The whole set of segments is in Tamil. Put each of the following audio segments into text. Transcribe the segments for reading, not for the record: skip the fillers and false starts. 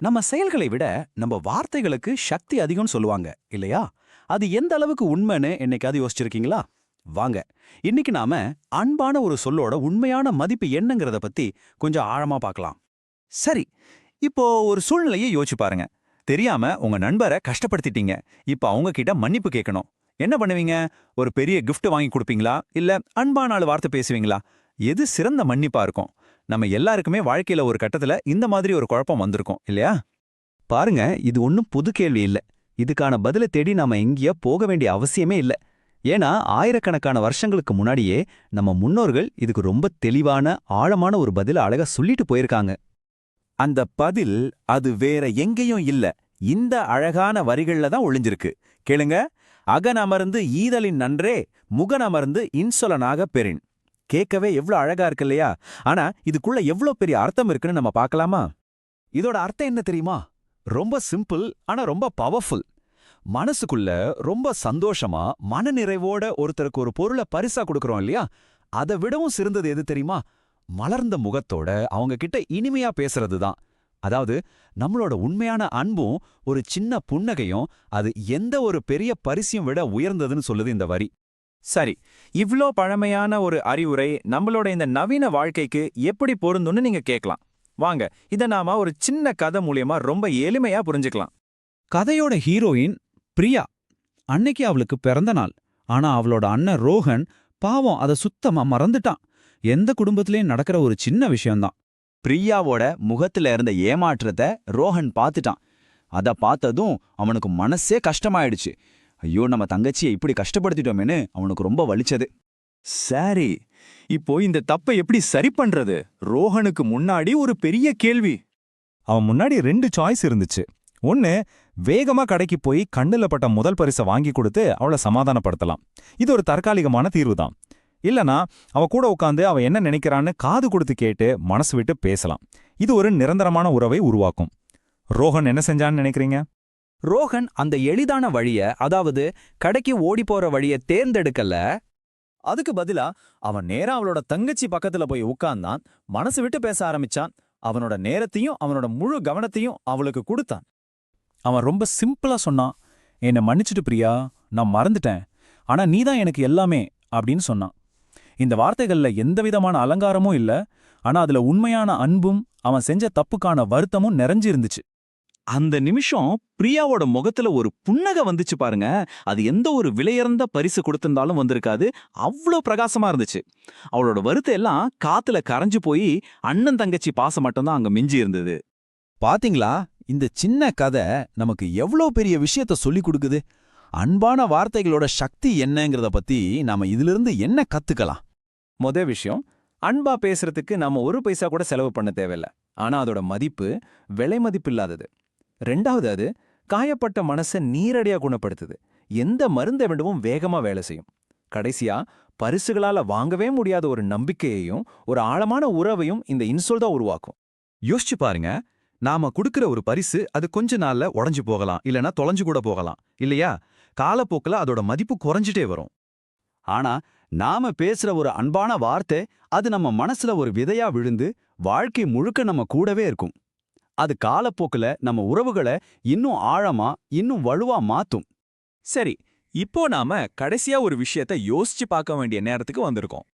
நம்ம செயல்களை விட நம்ம வார்த்தைகளுக்கு சக்தி அதிகம்னு சொல்லுவாங்க இல்லையா? அது எந்த அளவுக்கு உண்மைன்னு என்னைக்காவது யோசிச்சிருக்கீங்களா? வாங்க, இன்னைக்கு நாம அன்பான ஒரு சொல்லோட உண்மையான மதிப்பு என்னங்கிறத பத்தி கொஞ்சம் ஆழமா பார்க்கலாம். சரி, இப்போ ஒரு சூழ்நிலையை யோசிச்சு பாருங்க. தெரியாம உங்க நண்பரை கஷ்டப்படுத்திட்டீங்க. இப்போ அவங்க கிட்ட மன்னிப்பு கேட்கணும். என்ன பண்ணுவீங்க? ஒரு பெரிய gift வாங்கி கொடுப்பீங்களா? இல்ல அன்பான நாலு வார்த்தை பேசுவீங்களா? எது சிறந்த மன்னிப்பா இருக்கும்? நம்ம எல்லாருக்குமே வாழ்க்கையில ஒரு கட்டத்துல இந்த மாதிரி ஒரு குழப்பம் வந்திருக்கும் இல்லையா? பாருங்க, இது ஒன்றும் புது கேள்வி இல்ல. இதுக்கான பதிலை தேடி நாம எங்கேயோ போக வேண்டிய அவசியமே இல்ல. ஏன்னா ஆயிரக்கணக்கான வருஷங்களுக்கு முன்னாடியே நம்ம முன்னோர்கள் இதுக்கு ரொம்ப தெளிவான ஆழமான ஒரு பதில அழகா சொல்லிட்டு போயிருக்காங்க. அந்த பதில் அது வேற எங்கேயும் இல்ல, இந்த அழகான வரிகள்ல தான் ஒளிஞ்சிருக்கு. கேளுங்க. அகனமர்ந்து ஈதலின் நன்றே, முகனமர்ந்து இன்சொலனாக பெறின். கேட்கவே எவ்வளவு அழகா இருக்கு இல்லையா? ஆனா இதுக்குள்ள எவ்வளவு பெரிய அர்த்தம் இருக்குன்னு நம்ம பார்க்கலாமா? இதோட அர்த்தம் என்ன தெரியுமா? ரொம்ப சிம்பிள், ஆனா ரொம்ப பவர்ஃபுல். மனசுக்குள்ள ரொம்ப சந்தோஷமா மனநிறைவோட ஒருத்தருக்கு ஒரு பொருளை பரிசா கொடுக்கறோம் இல்லையா? அதை விடவும் சிறந்தது எது தெரியுமா? மலர்ந்த முகத்தோட அவங்க கிட்ட இனிமையா பேசுறது தான். அதாவது நம்மளோட உண்மையான அன்பும் ஒரு சின்ன புன்னகையும் அது எந்த ஒரு பெரிய பரிசையும் விட உயர்ந்ததுன்னு சொல்லுது இந்த வரி. சரி, இவ்ளோ பழமையான ஒரு அறிவுரை நம்மளோட இந்த நவீன வாழ்க்கைக்கு எப்படி பொருந்தும்னு நீங்க கேட்கலாம். வாங்க, இத நாம ஒரு சின்ன கதை மூலியமா ரொம்ப எளிமையா புரிஞ்சுக்கலாம். கதையோட ஹீரோயின் பிரியா. அன்னைக்கு அவளுக்கு பிறந்த நாள். ஆனா அவளோட அண்ணன் ரோஹன் பாவம் அதை சுத்தமா மறந்துட்டான். எந்த குடும்பத்திலயும் நடக்கிற ஒரு சின்ன விஷயம்தான். பிரியாவோட முகத்துல இருந்த ஏமாற்றத்தை ரோஹன் பார்த்துட்டான். அத பார்த்ததும் அவனுக்கு மனசே கஷ்டமாயிடுச்சு. ஐயோ, நம்ம தங்கச்சியை இப்படி கஷ்டப்படுத்திட்டோமேன்னு அவனுக்கு ரொம்ப வலிச்சது. சரி, இப்போ இந்த தப்பை எப்படி சரி பண்றது? ரோஹனுக்கு முன்னாடி ஒரு பெரிய கேள்வி. அவன் முன்னாடி 2 சாய்ஸ் இருந்துச்சு. ஒன்னு, வேகமா கடைக்கு போய் கண்ணுல பட்ட முதல் பரிசை வாங்கி கொடுத்து அவளை சமாதானப்படுத்தலாம். இது ஒரு தற்காலிகமான தீர்வு தான். இல்லனா அவ கூட உட்காந்து அவ என்ன நினைக்கிறான்னு காது கொடுத்து கேட்டு மனசு விட்டு பேசலாம். இது ஒரு நிரந்தரமான உறவை உருவாக்கும். ரோஹன் என்ன செஞ்சான்னு நினைக்கிறீங்க? ரோஹன் அந்த எளிதான வழிய, அதாவது கடைக்கு ஓடி போற வழிய தேர்ந்தெடுக்கல. அதுக்கு பதிலா அவன் நேரா அவளோட தங்கச்சி பக்கத்துல போய் உட்கார்ந்தான். மனசு விட்டு பேச ஆரம்பிச்சான். அவனோட நேரத்தையும் அவனோட முழு கவனத்தையும் அவளுக்கு கொடுத்தான். அவன் ரொம்ப சிம்பிளா சொன்னான், என்னை மன்னிச்சிட்டு பிரியா, நான் மறந்துட்டேன், ஆனா நீதான் எனக்கு எல்லாமே அப்படின்னு சொன்னான். இந்த வார்த்தைகள்ல எந்தவிதமான அலங்காரமும் இல்ல, ஆனா அதுல உண்மையான அன்பும் அவன் செஞ்ச தப்புக்கான வருத்தமும் நிறைஞ்சு இருந்துச்சு. அந்த நிமிஷம் பிரியாவோட முகத்துல ஒரு புன்னகை வந்துச்சு பாருங்க. அது எந்த ஒரு விலையுறந்த பரிசு கொடுத்திருந்தாலும் வந்திருக்காது. அவ்வளோ பிரகாசமா இருந்துச்சு. அவளோட வருத்தம் எல்லாம் காத்துல கரைஞ்சு போய் அண்ணன் தங்கச்சி பாசம் மட்டும்தான் அங்க மிஞ்சி இருந்தது. பாத்தீங்களா, இந்த சின்ன கதை நமக்கு எவ்வளோ பெரிய விஷயத்த சொல்லி கொடுக்குது. அன்பான வார்த்தைகளோட சக்தி என்னங்கிறத பத்தி நாம இதிலிருந்து என்ன கத்துக்கலாம்? முதல் விஷயம், அன்பா பேசுறதுக்கு நாம ஒரு பைசா கூட செலவு பண்ண தேவையில்ல. ஆனா அதோட மதிப்பு விலை மதிப்பில்லாதது. ரெண்டாவது, அது காயப்பட்ட மனசை நீரடியா குணப்படுத்துது. எந்த மருந்தை விடவும் வேகமா வேலை செய்யும். கடைசியா, பரிசுகளால வாங்கவே முடியாத ஒரு நம்பிக்கையையும் ஒரு ஆழமான உறவையும் இந்த இன்சொல் தான் உருவாக்கும். யோசிச்சு பாருங்க, நாம கொடுக்கிற ஒரு பரிசு அது கொஞ்ச நாள்ல உடைஞ்சு போகலாம், இல்லனா தொலைஞ்சு கூட போகலாம் இல்லையா? காலப்போக்கில் அதோட மதிப்பு குறைஞ்சிட்டே வரும். ஆனா நாம பேசுற ஒரு அன்பான வார்த்தை அது நம்ம மனசுல ஒரு விதையா விழுந்து வாழ்க்கை முழுக்க நம்ம கூடவே இருக்கும். அது காலப்போக்குல நம்ம உறவுகளை இன்னும் ஆழமா, இன்னும் வலுவா மாத்தும். சரி, இப்போ நாம கடைசியா ஒரு விஷயத்தை யோசிச்சு பார்க்க வேண்டிய நேரத்துக்கு வந்திருக்கோம்.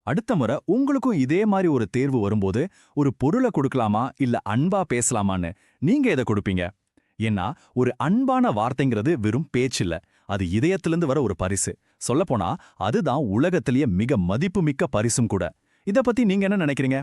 அடுத்த முறை உங்களுக்கும் இதே மாதிரி ஒரு தேர்வு வரும்போது ஒரு பொருளை கொடுக்கலாமா இல்ல அன்பா பேசலாமான்னு நீங்க எதை கொடுப்பீங்க? ஏன்னா ஒரு அன்பான வார்த்தைங்கிறது வெறும் பேச்சில்ல, அது இதயத்திலிருந்து வர ஒரு பரிசு. சொல்லப்போனா அதுதான் உலகத்திலேயே மிக மதிப்புமிக்க பரிசும் கூட. இத பத்தி நீங்க என்ன நினைக்கிறீங்க?